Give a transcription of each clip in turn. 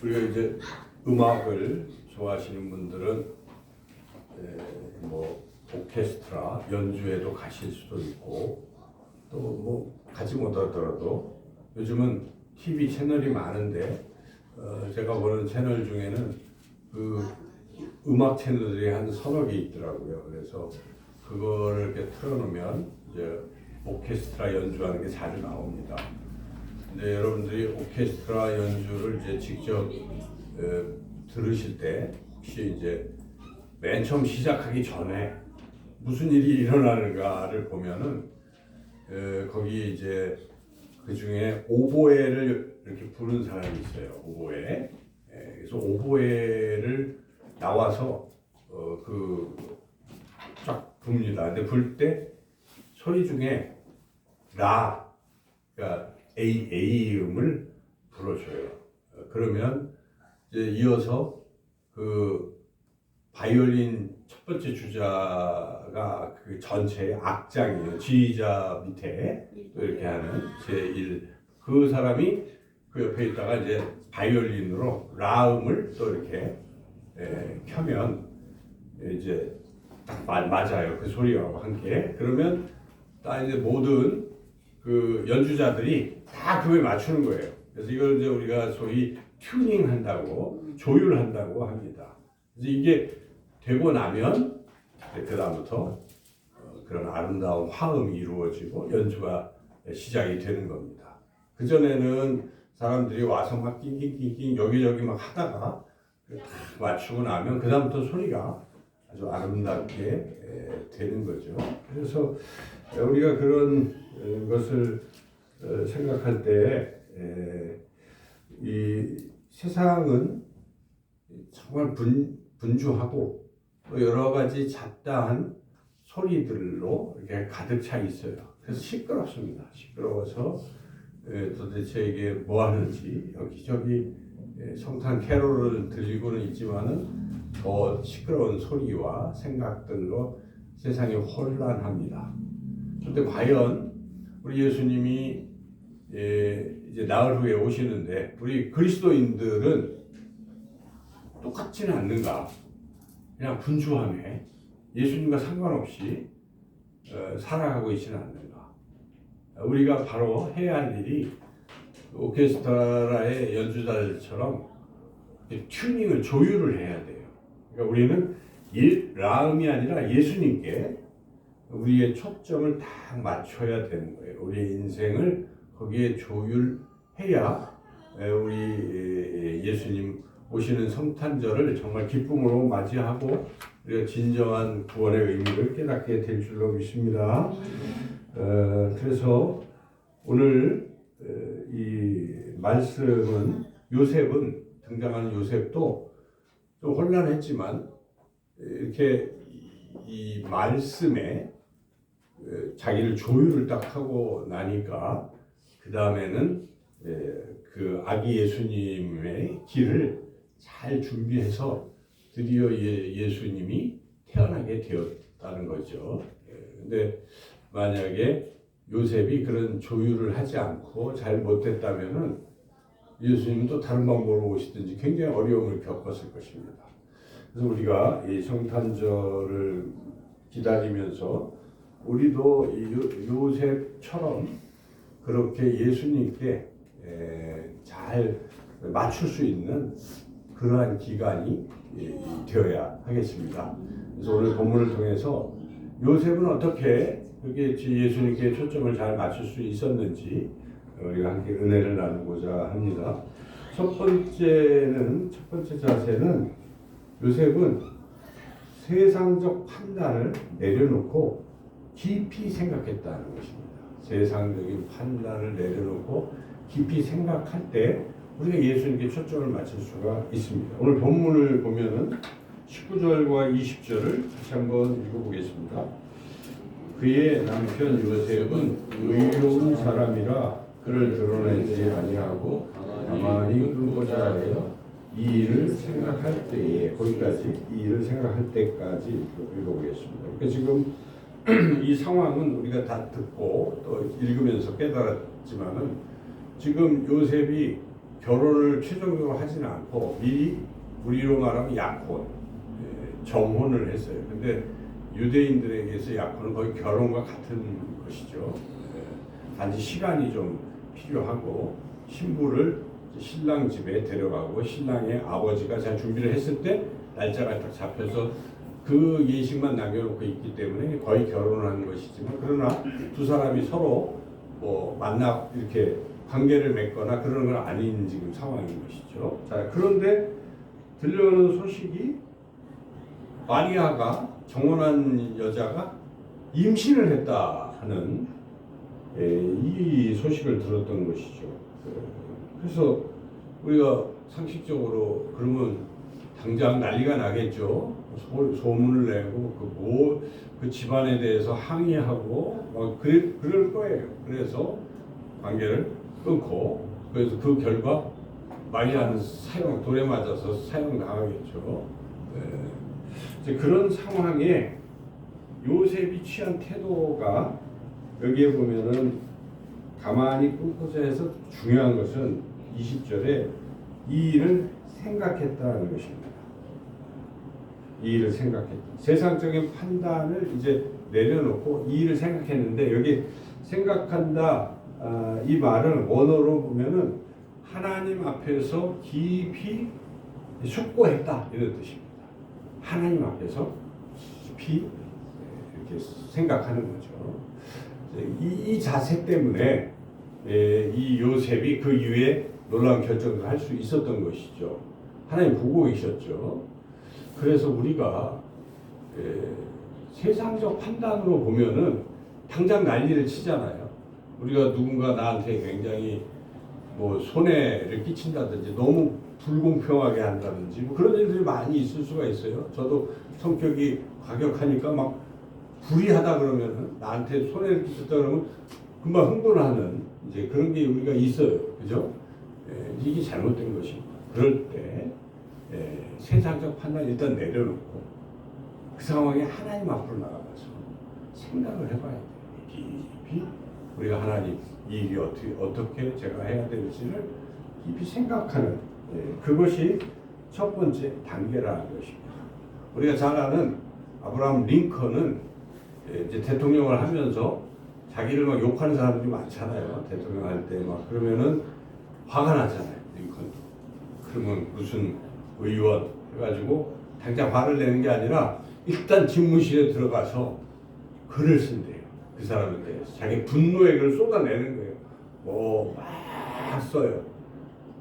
우리가 이제 음악을 좋아하시는 분들은 뭐 오케스트라 연주회도 가실 수도 있고 또 뭐 가지 못하더라도 요즘은 TV 채널이 많은데 제가 보는 채널 중에는 그 음악 채널들이 한 서너 개 있더라고요. 그래서 그거를 이렇게 틀어놓으면 이제 오케스트라 연주하는 게 잘 나옵니다. 근데 여러분들이 오케스트라 연주를 이제 직접 들으실 때 혹시 이제 맨 처음 시작하기 전에 무슨 일이 일어나는가를 보면은 거기 이제 그 중에 오보에를 이렇게 부는 사람이 있어요. 오보에. 그래서 오보에를 나와서 그 쫙 붑니다. 근데 불 때 소리 중에 라, 그러니까 A 음을 불어줘요. 그러면 이제 이어서 그 바이올린 첫 번째 주자가 그 전체의 악장이에요. 지휘자 밑에 또 이렇게 하는 제1 그 사람이 그 옆에 있다가 이제 바이올린으로 라음을 또 이렇게 켜면 이제 딱 맞아요. 그 소리와 함께. 그러면 딱 이제 모든 그 연주자들이 다 그거에 맞추는 거예요. 그래서 이걸 이제 우리가 소위 튜닝 한다고 조율한다고 합니다. 그래서 이게 되고 나면 그 다음부터 그런 아름다운 화음이 이루어지고 연주가 시작이 되는 겁니다. 그 전에는 사람들이 와서 막 낑낑낑낑 여기저기 막 하다가 딱 맞추고 나면 그 다음부터 소리가 아주 아름답게 되는 거죠. 그래서 우리가 그런 것을 생각할 때 이 세상은 정말 분주하고 또 여러 가지 잡다한 소리들로 이렇게 가득 차 있어요. 그래서 시끄럽습니다. 시끄러워서 도대체 이게 뭐 하는지 여기저기 성탄 캐롤을 들리고는 있지만은 더 시끄러운 소리와 생각들로 세상이 혼란합니다. 그런데 과연 우리 예수님이 이제 나흘 후에 오시는데 우리 그리스도인들은 똑같지는 않는가? 그냥 분주함에 예수님과 상관없이 살아가고 있지는 않는가? 우리가 바로 해야 할 일이 오케스트라의 연주자들처럼 튜닝을 조율을 해야 돼요. 그러니까 우리는 라음이 아니라 예수님께 우리의 초점을 딱 맞춰야 되는 거예요. 우리의 인생을 거기에 조율해야 우리 예수님 오시는 성탄절을 정말 기쁨으로 맞이하고 우리가 진정한 구원의 의미를 깨닫게 될 줄로 믿습니다. 그래서 오늘 이 말씀은 요셉은 등장하는 요셉도 좀 혼란했지만 이렇게 이 말씀에 자기를 조율을 딱 하고 나니까 그 다음에는 그 아기 예수님의 길을 잘 준비해서 드디어 예수님이 태어나게 되었다는 거죠. 근데 만약에 요셉이 그런 조율을 하지 않고 잘 못했다면은 예수님은 또 다른 방법으로 오시든지 굉장히 어려움을 겪었을 것입니다. 그래서 우리가 이 성탄절을 기다리면서 우리도 요셉처럼 그렇게 예수님께 잘 맞출 수 있는 그러한 기간이 되어야 하겠습니다. 그래서 오늘 본문을 통해서 요셉은 어떻게 그렇게 예수님께 초점을 잘 맞출 수 있었는지 우리가 함께 은혜를 나누고자 합니다. 첫 번째 자세는 요셉은 세상적 판단을 내려놓고 깊이 생각했다는 것입니다. 세상적인 판단을 내려놓고 깊이 생각할 때 우리가 예수님께 초점을 맞출 수가 있습니다. 오늘 본문을 보면은 19절과 20절을 다시 한번 읽어보겠습니다. 그의 남편 요셉은 의로운 사람이라 그를 드러내지 아니하고 가만히 끌고자 하여 이 일을 생각할 때에 거기까지 이 일을 생각할 때까지 읽어보겠습니다. 그러니까 지금 이 상황은 우리가 다 듣고 또 읽으면서 깨달았지만은 지금 요셉이 결혼을 최종적으로 하지는 않고 미리 우리로 말하면 약혼, 정혼을 했어요. 근데 유대인들에게서 약혼은 거의 결혼과 같은 것이죠. 단지 시간이 좀 필요하고 신부를 신랑 집에 데려가고 신랑의 아버지가 잘 준비를 했을 때 날짜가 딱 잡혀서 그 예식만 남겨놓고 있기 때문에 거의 결혼을 하는 것이지만, 그러나 두 사람이 서로 뭐 만나 이렇게 관계를 맺거나 그런 건 아닌 지금 상황인 것이죠. 자, 그런데 들려오는 소식이 마리아가, 정혼한 여자가 임신을 했다 하는 이 소식을 들었던 것이죠. 그래서 우리가 상식적으로 그러면 당장 난리가 나겠죠. 소문을 내고 그 집안에 대해서 항의하고 막 그럴 거예요. 그래서 관계를 끊고, 그래서 그 결과 마리아는 돌에 맞아서 사형당하겠죠. 이제 그런 상황에 요셉이 취한 태도가 여기에 보면은 가만히 끊고자 해서 중요한 것은 20절에 이 일을 생각했다는 것입니다. 이 일을 생각했다. 세상적인 판단을 이제 내려놓고 이 일을 생각했는데, 여기 생각한다, 이 말은 원어로 보면은 하나님 앞에서 깊이 숙고했다 이런 뜻입니다. 하나님 앞에서 깊이 이렇게 생각하는 거죠. 이 자세 때문에 이 요셉이 그 이후에 놀라운 결정을 할 수 있었던 것이죠. 하나님 보고 계셨죠. 그래서 우리가 세상적 판단으로 보면은 당장 난리를 치잖아요. 우리가 누군가 나한테 굉장히 뭐 손해를 끼친다든지 너무 불공평하게 한다든지 뭐 그런 일들이 많이 있을 수가 있어요. 저도 성격이 과격하니까 막 불의하다 그러면은, 나한테 손해를 끼쳤다 그러면 금방 흥분하는 이제 그런 게 우리가 있어요. 그죠? 이게 잘못된 것입니다. 그럴 때 세상적 판단 일단 내려놓고 그 상황에 하나님 앞으로 나가서 생각을 해봐야 돼요. 깊이 우리가 하나님 이 일이 어떻게 제가 해야 될지를 깊이 생각하는, 그것이 첫 번째 단계라는 것입니다. 우리가 잘 아는 아브라함 링컨은 이제 대통령을 하면서 자기를 막 욕하는 사람들이 많잖아요. 대통령 할 때 막 그러면은 화가 나잖아요. 링컨도. 그러면 무슨 의원 해가지고 당장 화를 내는 게 아니라 일단 집무실에 들어가서 글을 쓴대요. 그 사람에 대해서 자기 분노의 글을 쏟아내는 거예요. 뭐 막 써요.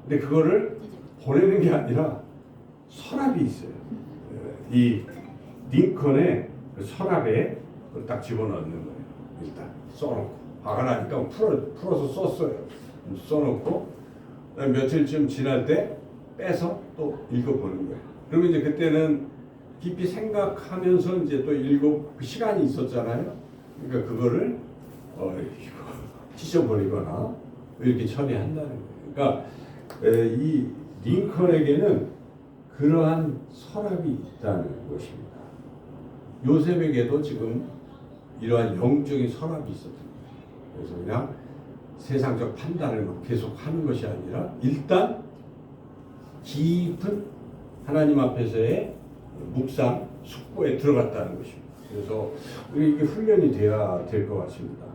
근데 그거를 보내는 게 아니라 서랍이 있어요. 이 링컨의 그 서랍에 그걸 딱 집어넣는 거예요. 일단 써놓고 화가 나니까 풀어서 썼어요. 써놓고 며칠쯤 지날 때 빼서 또 읽어보는 거예요. 그러면 이제 그때는 깊이 생각하면서 이제 또 그 시간이 있었잖아요. 그러니까 그거를 찢어버리거나 이렇게 처리한다는 거예요. 그러니까 이 링컨에게는 그러한 서랍이 있다는 것입니다. 요셉에게도 지금 이러한 영적인 서랍이 있었던 거예요. 그래서 그냥 세상적 판단을 계속 하는 것이 아니라 일단 깊은 하나님 앞에서의 묵상, 숙고에 들어갔다는 것입니다. 그래서 이게 훈련이 돼야 될 것 같습니다.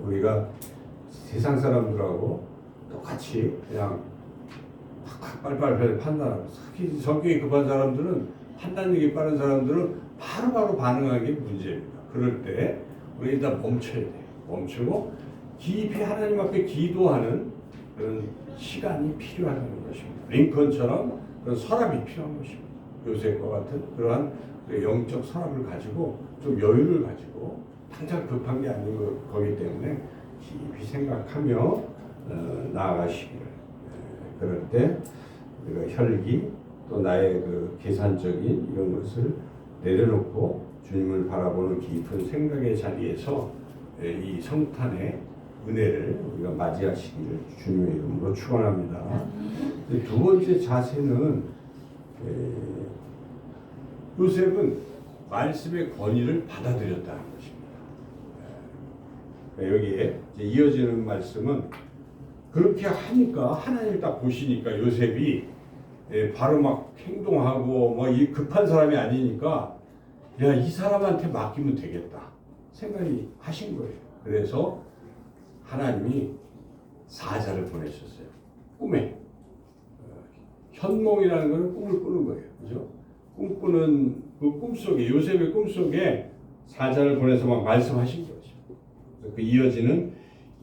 우리가 세상 사람들하고 똑같이 그냥 팍팍 빨리빨리 판단하고, 특히 성격이 급한 사람들은, 판단력이 빠른 사람들은 바로바로 반응하는 게 문제입니다. 그럴 때 우리 일단 멈춰야 돼요. 멈추고 깊이 하나님 앞에 기도하는 그런 시간이 필요하다는 것입니다. 링컨처럼 그런 서랍이 필요한 것입니다. 요셉과 같은 그러한 영적 서랍을 가지고 좀 여유를 가지고, 당장 급한 게 아닌 거기 때문에 깊이 생각하며 나아가시기를. 그럴 때 우리가 혈기 또 나의 그 계산적인 이런 것을 내려놓고 주님을 바라보는 깊은 생각의 자리에서 이 성탄의 은혜를 우리가 맞이하시기를 주님의 이름으로 축원합니다. 두 번째 자세는 요셉은 말씀의 권위를 받아들였다는 것입니다. 여기에 이제 이어지는 말씀은 그렇게 하니까 하나님 딱 보시니까 요셉이 바로 막 행동하고 뭐 이 급한 사람이 아니니까 야, 이 사람한테 맡기면 되겠다 생각이 하신 거예요. 그래서 하나님이 사자를 보내셨어요. 꿈에. 현몽이라는 것은 꿈을 꾸는 거예요. 그죠? 꿈꾸는 그 꿈속에, 요셉의 꿈속에 사자를 보내서 막 말씀하신 거죠. 그 이어지는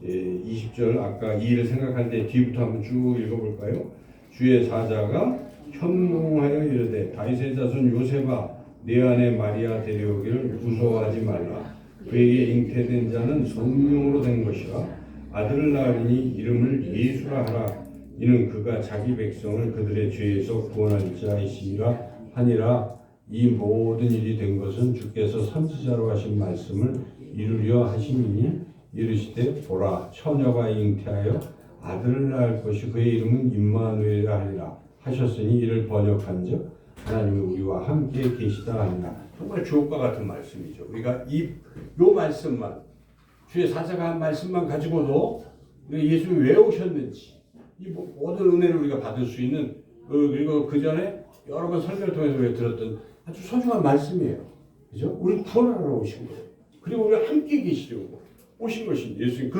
20절 아까 이 일을 생각할 때 뒤부터 한번 쭉 읽어볼까요? 주의 사자가 현몽하여 이르되 다윗의 자손 요셉아 내 아내 마리아 데려오기를 무서워하지 말라. 그에게 잉태된 자는 성령으로 된 것이라 아들을 낳으니 이름을 예수라 하라. 이는 그가 자기 백성을 그들의 죄에서 구원할 자이시니라 하니라. 이 모든 일이 된 것은 주께서 선지자로 하신 말씀을 이루려 하심이니 이르시되 보라 처녀가 잉태하여 아들을 낳을 것이 그의 이름은 임마누엘이라 하리라 하셨으니 이를 번역한즉 하나님이 우리와 함께 계시다 하니라. 정말 주옥과 같은 말씀이죠. 우리가 요 말씀만 주의 사자가 한 말씀만 가지고도 예수님이 왜 오셨는지 이 모든 은혜를 우리가 받을 수 있는 그리고 그 전에 여러 번 설교를 통해서 우리가 들었던 아주 소중한 말씀이에요. 그죠? 우리 구원하러 오신 거예요. 그리고 우리가 함께 계시려고 오신 것이 예수님.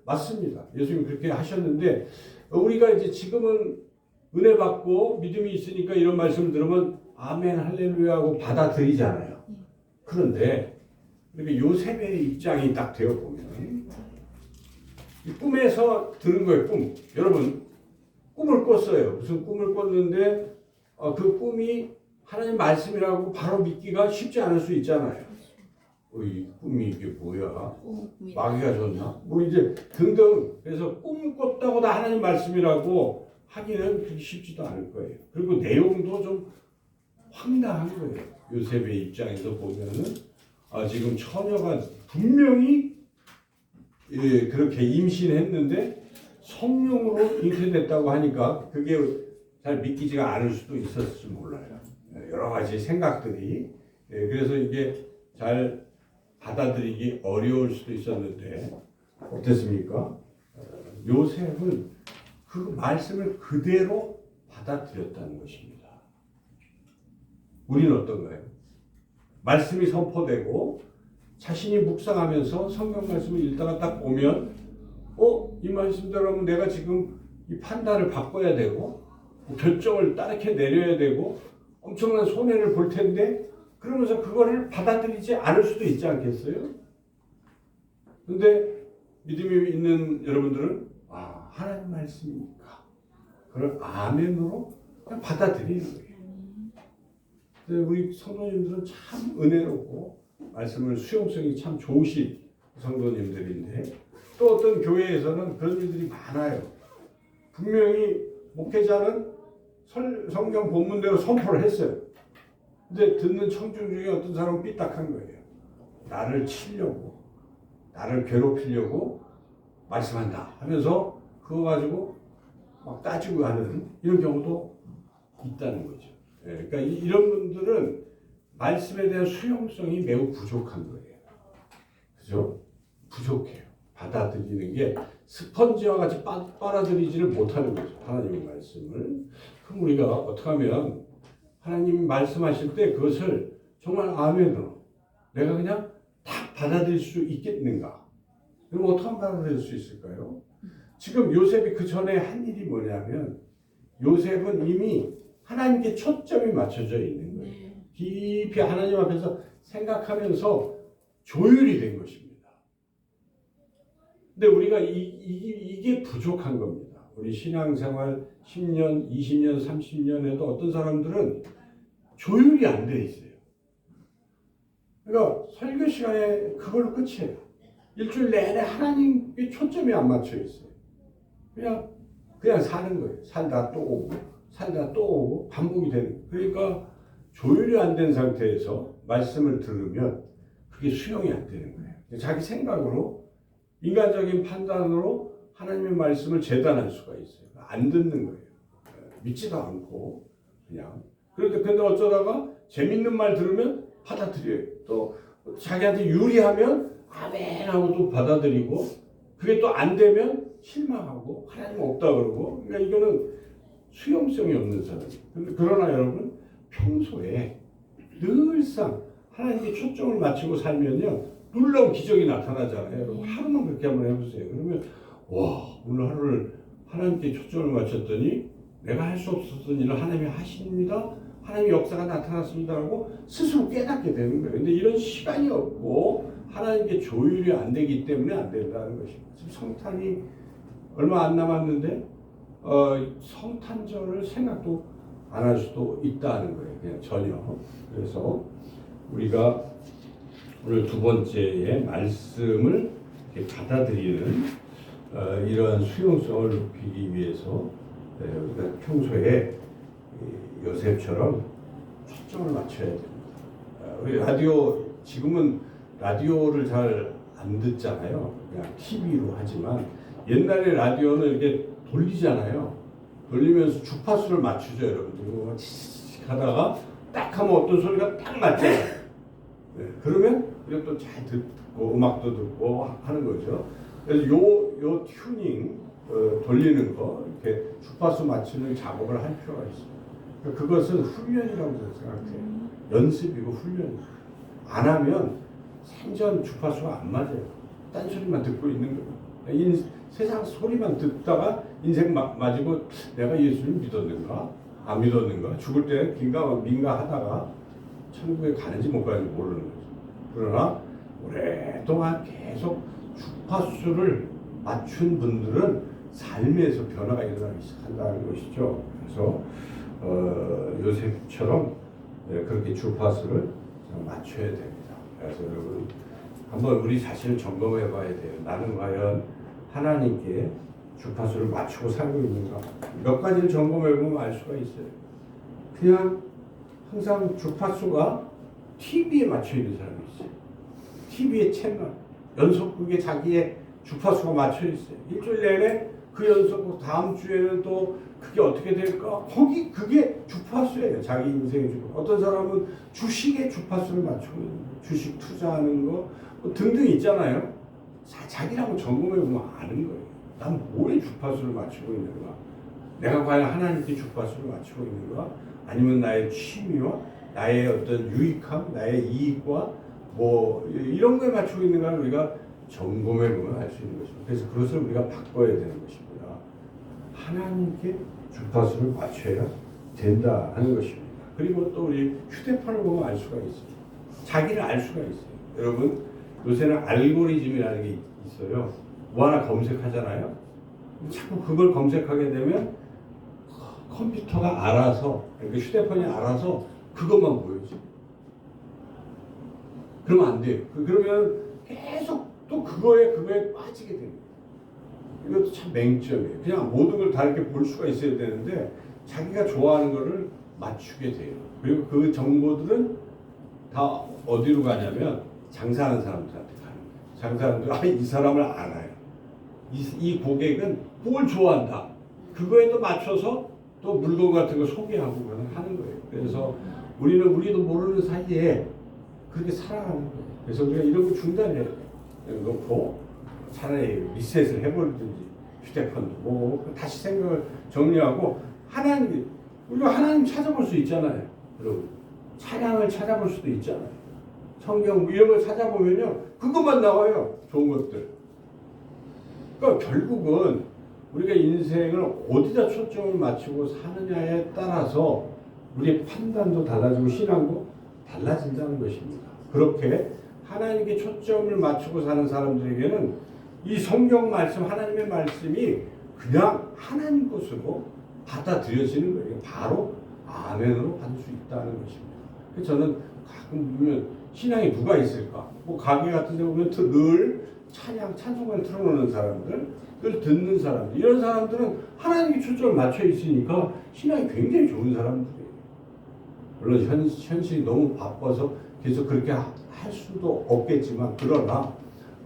맞습니다. 예수님 그렇게 하셨는데 우리가 이제 지금은 은혜 받고 믿음이 있으니까 이런 말씀을 들으면 아멘 할렐루야 하고 받아들이잖아요. 그런데 이렇게 요셉의 입장이 딱 되어 보면 꿈에서 들은 거예요. 꿈. 여러분 꿈을 꿨어요. 무슨 꿈을 꿨는데 그 꿈이 하나님 말씀이라고 바로 믿기가 쉽지 않을 수 있잖아요. 이 꿈이 이게 뭐야? 마귀가 줬나? 뭐 이제 등등. 그래서 꿈 꿨다고 다 하나님 말씀이라고 하기는 그렇게 쉽지도 않을 거예요. 그리고 내용도 좀 황당한 거예요. 요셉의 입장에서 보면은 지금 처녀가 분명히 그렇게 임신했는데 성령으로 잉태됐다고 하니까 그게 잘 믿기지가 않을 수도 있었을지 몰라요. 여러 가지 생각들이. 그래서 이게 잘 받아들이기 어려울 수도 있었는데 어땠습니까? 요셉은 그 말씀을 그대로 받아들였다는 것입니다. 우리는 어떤가요? 말씀이 선포되고 자신이 묵상하면서 성경 말씀을 읽다가 딱 보면 이 말씀대로 하면 내가 지금 이 판단을 바꿔야 되고 결정을 따르게 내려야 되고 엄청난 손해를 볼 텐데 그러면서 그거를 받아들이지 않을 수도 있지 않겠어요? 근데 믿음이 있는 여러분들은 하나님 말씀이니까 그걸 아멘으로 그냥 받아들이는 거예요. 근데 우리 성도님들은 참 은혜롭고 말씀을 수용성이 참 좋으신 성도님들인데 또 어떤 교회에서는 그런 일들이 많아요. 분명히 목회자는 성경 본문대로 선포를 했어요. 근데 듣는 청중 중에 어떤 사람은 삐딱한 거예요. 나를 치려고, 나를 괴롭히려고 말씀한다 하면서 그거 가지고 막 따지고 하는 이런 경우도 있다는 거죠. 그러니까 이런 분들은 말씀에 대한 수용성이 매우 부족한 거예요. 그죠? 부족해요. 받아들이는 게 스펀지와 같이 빨아들이지를 못하는 거죠. 하나님의 말씀을. 그럼 우리가 어떻게 하면 하나님 말씀하실 때 그것을 정말 아멘으로 내가 그냥 딱 받아들일 수 있겠는가? 그럼 어떻게 하면 받아들일 수 있을까요? 지금 요셉이 그 전에 한 일이 뭐냐면 요셉은 이미 하나님께 초점이 맞춰져 있는 거예요. 깊이 하나님 앞에서 생각하면서 조율이 된 것입니다. 근데 우리가 이게 부족한 겁니다. 우리 신앙생활 10년, 20년, 30년에도 어떤 사람들은 조율이 안 돼 있어요. 그러니까 설교 시간에 그걸로 끝이에요. 일주일 내내 하나님께 초점이 안 맞춰 있어요. 그냥 사는 거예요. 살다 또 오고, 살다 또 오고, 반복이 되는 거예요. 그러니까 조율이 안 된 상태에서 말씀을 들으면 그게 수용이 안 되는 거예요. 자기 생각으로, 인간적인 판단으로 하나님의 말씀을 재단할 수가 있어요. 안 듣는 거예요. 믿지도 않고, 그냥. 근데 어쩌다가 재밌는 말 들으면 받아들여요. 또 자기한테 유리하면 아멘 하고 또 받아들이고 그게 또 안 되면 실망하고 하나님 없다 그러고, 그러니까 이거는 수용성이 없는 사람. 그러나 여러분, 평소에 늘상 하나님께 초점을 맞추고 살면요, 놀라운 기적이 나타나잖아요. 여러분, 하루만 그렇게 한번 해보세요. 그러면 와, 오늘 하루를 하나님께 초점을 맞췄더니 내가 할 수 없었던 일을 하나님이 하십니다. 하나님의 역사가 나타났습니다라고 스스로 깨닫게 되는 거예요. 근데 이런 시간이 없고 하나님께 조율이 안 되기 때문에 안 된다는 것입니다. 지금 성탄이 얼마 안 남았는데 성탄절을 생각도 안 할 수도 있다는 거예요. 그냥 전혀. 그래서 우리가 오늘 두 번째의 말씀을 이렇게 받아들이는 이러한 수용성을 높이기 위해서 우리가 평소에 요셉처럼 초점을 맞춰야 됩니다. 우리 라디오, 지금은 라디오를 잘 안 듣잖아요. 그냥 TV로 하지만 옛날에 라디오는 이렇게 돌리잖아요. 돌리면서 주파수를 맞추죠, 여러분들. 치익 하다가 딱 하면 어떤 소리가 딱 맞잖아요. 네, 그러면 이것도 잘 듣고 음악도 듣고 하는 거죠. 그래서 요 튜닝 돌리는 거, 이렇게 주파수 맞추는 작업을 할 필요가 있어요. 그것은 훈련이라고 생각해요. 연습이고 훈련이고. 안 하면 생전 주파수가 안 맞아요. 딴소리만 듣고 있는 거예요. 세상 소리만 듣다가 인생 맞으고 내가 예수를 믿었는가? 안 믿었는가? 죽을 때 민가 하다가 천국에 가는지 못 가는지 모르는 거죠. 그러나 오랫동안 계속 주파수를 맞춘 분들은 삶에서 변화가 일어나기 시작한다는 것이죠. 그래서 요셉처럼 그렇게 주파수를 맞춰야 됩니다. 그래서 여러분 한번 우리 자신을 점검해 봐야 돼요. 나는 과연 하나님께 주파수를 맞추고 살고 있는가? 몇 가지를 점검해 보면 알 수가 있어요. 그냥 항상 주파수가 TV에 맞춰 있는 사람이 있어요. TV의 채널, 연속극에 자기의 주파수가 맞춰 있어요. 일주일 내내 그 연속극, 다음 주에는 또 그게 어떻게 될까? 그게 주파수예요. 자기 인생의 주파수. 어떤 사람은 주식의 주파수를 맞추고 있는 거예요. 주식 투자하는 거 등등 있잖아요. 자기라고 점검해 보면 아는 거예요. 난 뭐에 주파수를 맞추고 있는가? 내가 과연 하나님께 주파수를 맞추고 있는가? 아니면 나의 취미와 나의 어떤 유익함, 나의 이익과 뭐 이런 거에 맞추고 있는가를 우리가 점검해 보면 알 수 있는 것입니다. 그래서 그것을 우리가 바꿔야 되는 것입니다. 하나님께 주파수를 맞춰야 된다 하는 것입니다. 그리고 또 우리 휴대폰을 보면 알 수가 있어요. 자기를 알 수가 있어요. 여러분, 요새는 알고리즘이라는 게 있어요. 뭐 하나 검색하잖아요. 자꾸 그걸 검색하게 되면 컴퓨터가 알아서, 그러니까 휴대폰이 알아서 그것만 보여줘. 그러면 안 돼요. 그러면 계속 또 그거에 빠지게 됩니다. 이것도 참 맹점이에요. 그냥 모든 걸 다 이렇게 볼 수가 있어야 되는데 자기가 좋아하는 거를 맞추게 돼요. 그리고 그 정보들은 다 어디로 가냐면 장사하는 사람들한테 가는 거예요. 장사하는 이 사람을 알아요. 이 고객은 뭘 좋아한다. 그거에 또 맞춰서 또 물건 같은 거 소개하고 하는 거예요. 그래서 우리도 모르는 사이에 그렇게 살아가는 거예요. 그래서 우리가 이런 거 중단해야 돼요. 놓고 차라리 리셋을 해버리든지 휴대폰도 뭐 다시 생각을 정리하고 우리가 하나님 찾아볼 수 있잖아요. 여러분, 찬양을 찾아볼 수도 있잖아요. 성경 이런 걸 찾아보면요, 그것만 나와요. 좋은 것들. 그러니까 결국은 우리가 인생을 어디다 초점을 맞추고 사느냐에 따라서 우리의 판단도 달라지고 신앙도 달라진다는 것입니다. 그렇게 하나님께 초점을 맞추고 사는 사람들에게는 이 성경 말씀, 하나님의 말씀이 그냥 하나님 것으로 받아들여지는 거예요. 바로 아멘으로 받을 수 있다는 것입니다. 그래서 저는 가끔 보면 신앙에 누가 있을까? 뭐 가게 같은 데 보면 늘 찬송을 틀어놓는 사람들, 늘 듣는 사람들, 이런 사람들은 하나님께 초점을 맞춰 있으니까 신앙이 굉장히 좋은 사람들이에요. 물론 현실이 너무 바빠서 계속 그렇게 할 수도 없겠지만, 그러나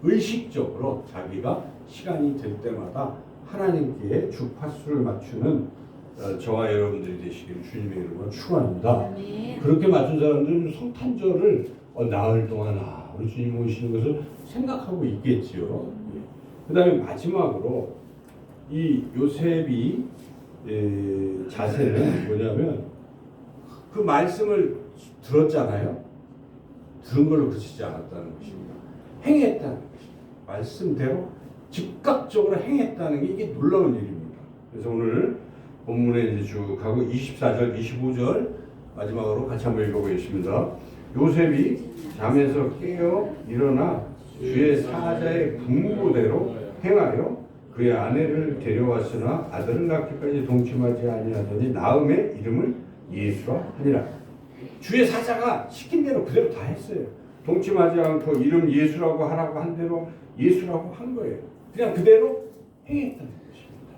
의식적으로 자기가 시간이 될 때마다 하나님께 주파수를 맞추는 저와 여러분들이 되시기를 주님의 이름으로 축원합니다. 그렇게 맞춘 사람들은 성탄절을 나흘 동안 우리 주님 오시는 것을 생각하고 있겠지요. 그 다음에 마지막으로 이 요셉이 자세는 뭐냐면 그 말씀을 들었잖아요. 들은 걸로 그치지 않았다는 것입니다. 행했다는 것입니다. 말씀대로 즉각적으로 행했다는 게 이게 놀라운 일입니다. 그래서 오늘 본문에 이제 쭉 가고 24절, 25절 마지막으로 같이 한번 읽어보겠습니다. 요셉이 잠에서 깨어 일어나 주의 사자의 분부대로 행하여 그의 아내를 데려왔으나 아들을 낳기까지 동침하지 아니하더니 나음의 이름을 예수라 하니라. 주의 사자가 시킨 대로 그대로 다 했어요. 동침하지 않고 이름 예수라고 하라고 한 대로 예수라고 한 거예요. 그냥 그대로 행했다는 것입니다.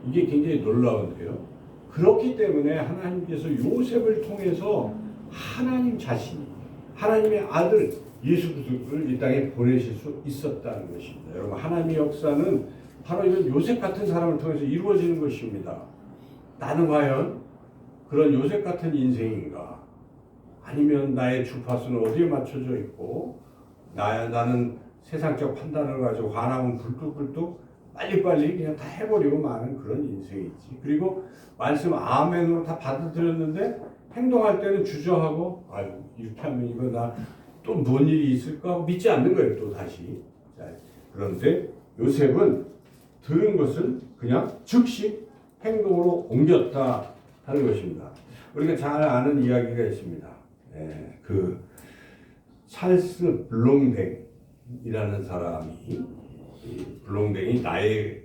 이게 굉장히 놀라운데요. 그렇기 때문에 하나님께서 요셉을 통해서 하나님 자신이 하나님의 아들 예수 그리스도를 이 땅에 보내실 수 있었다는 것입니다. 여러분, 하나님의 역사는 바로 이런 요셉 같은 사람을 통해서 이루어지는 것입니다. 나는 과연 그런 요셉 같은 인생인가? 아니면 나의 주파수는 어디에 맞춰져 있고 나는 세상적 판단을 가지고 화나면 굴뚝굴뚝 빨리빨리 그냥 다 해버리고 마는 그런 인생이지. 그리고 말씀 아멘으로 다 받아들였는데 행동할 때는 주저하고 아유 이렇게 하면 이거 나 또 뭔 일이 있을까 하고 믿지 않는 거예요. 또 다시. 자, 그런데 요셉은 들은 것을 그냥 즉시 행동으로 옮겼다 하는 것입니다. 우리가 잘 아는 이야기가 있습니다. 그 찰스 블롱댕이라는 사람이 블롱댕이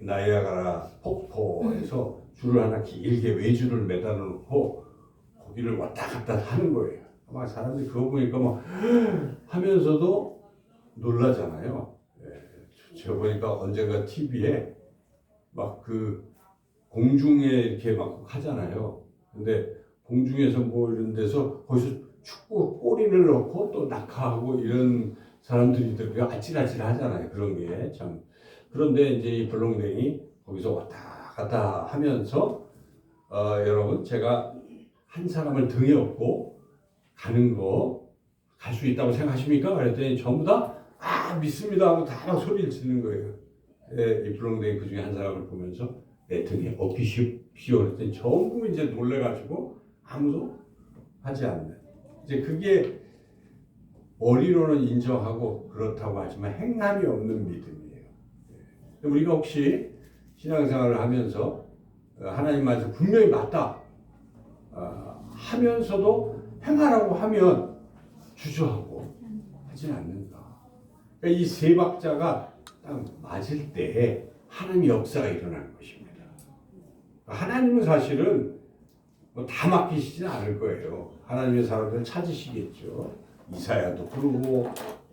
나이아가라 폭포에서 줄을 하나 길게 외줄을 매달아 놓고 거기를 왔다 갔다 하는 거예요. 아마 사람들이 그거 보니까 막 하면서도 놀라잖아요. 제가 보니까 언젠가 TV에 막 그 공중에 이렇게 막 하잖아요. 근데 공중에서 뭐 이런 데서 거기서 축구 골인을 넣고 또 낙하하고 이런 사람들이 있더라고요. 아찔아찔 하잖아요. 그런 게 참. 그런데 이제 이 블롱댕이 거기서 왔다 갔다 하면서 여러분 제가 한 사람을 등에 업고 가는 거 갈 수 있다고 생각하십니까? 그랬더니 전부 다 믿습니다 하고 다 막 소리를 지르는 거예요. 이 블롱댕이 그 중에 한 사람을 보면서 내 등에 업히시오 그랬더니 전부 이제 놀래가지고 아무도 하지 않는. 이제 그게 머리로는 인정하고 그렇다고 하지만 행함이 없는 믿음이에요. 우리가 혹시 신앙생활을 하면서 하나님 말씀 분명히 맞다 하면서도 행하라고 하면 주저하고 하지 않는가. 그러니까 이 세 박자가 딱 맞을 때 하나님의 역사가 일어나는 것입니다. 하나님은 사실은 뭐 다 맡기시진 않을 거예요. 하나님의 사람들을 찾으시겠죠. 이사야도 부르고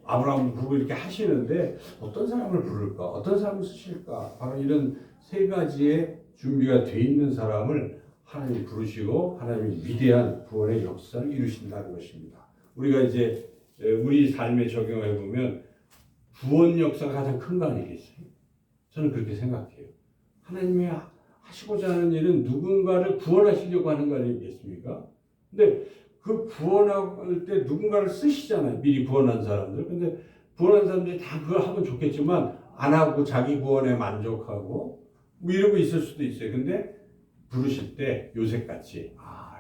아브라함도 부르고 이렇게 하시는데 어떤 사람을 부를까? 어떤 사람을 쓰실까? 바로 이런 세 가지의 준비가 돼 있는 사람을 하나님이 부르시고 하나님이 위대한 구원의 역사를 이루신다는 것입니다. 우리가 이제 우리 삶에 적용해 보면 구원 역사가 가장 큰 거 아니겠어요? 저는 그렇게 생각해요. 하나님이 하시고자 하는 일은 누군가를 구원하시려고 하는 거 아니겠습니까? 근데 그 구원할 때 누군가를 쓰시잖아요. 미리 구원한 사람들. 근데 구원한 사람들이 다 그거 하면 좋겠지만 안 하고 자기 구원에 만족하고 뭐 이러고 있을 수도 있어요. 근데 부르실 때 요셉같이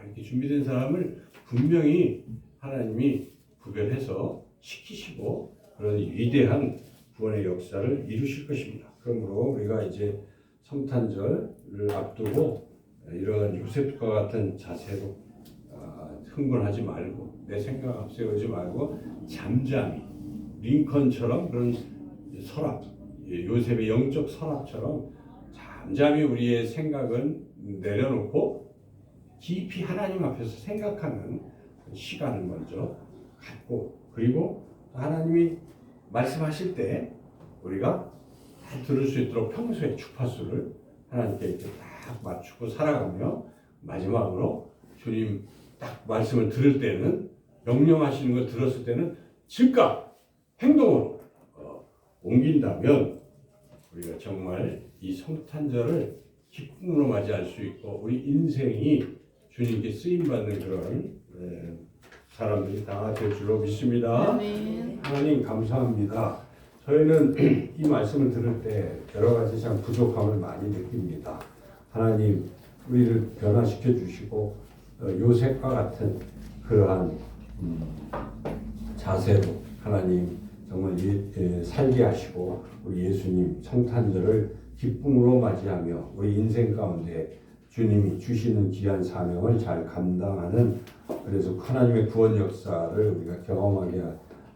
이렇게 준비된 사람을 분명히 하나님이 구별해서 시키시고 그런 위대한 구원의 역사를 이루실 것입니다. 그러므로 우리가 이제 성탄절을 앞두고 이런 요셉과 같은 자세로 흥분하지 말고 내 생각 앞세우지 말고 잠잠히 링컨처럼 그런 서랍, 요셉의 영적 서랍처럼 잠잠히 우리의 생각은 내려놓고 깊이 하나님 앞에서 생각하는 시간을 먼저 갖고 그리고 하나님이 말씀하실 때 우리가 잘 들을 수 있도록 평소에 주파수를 하나님께 이렇게 딱 맞추고 살아가며 마지막으로 주님 딱 말씀을 들을 때는 명령하시는 걸 들었을 때는 즉각 행동으로 옮긴다면 우리가 정말 이 성탄절을 기쁨으로 맞이할 수 있고 우리 인생이 주님께 쓰임받는 그런 사람들이 다 될 줄로 믿습니다. 아멘. 하나님 감사합니다. 저희는 이 말씀을 들을 때 여러 가지 참 부족함을 많이 느낍니다. 하나님 우리를 변화시켜 주시고 요셉과 같은 그러한 자세로 하나님 정말 살게 하시고 우리 예수님 성탄절을 기쁨으로 맞이하며 우리 인생 가운데 주님이 주시는 귀한 사명을 잘 감당하는 그래서 하나님의 구원 역사를 우리가 경험하게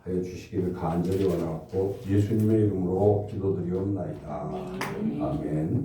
하여 주시기를 간절히 원하고 예수님의 이름으로 기도드리옵나이다. 아멘.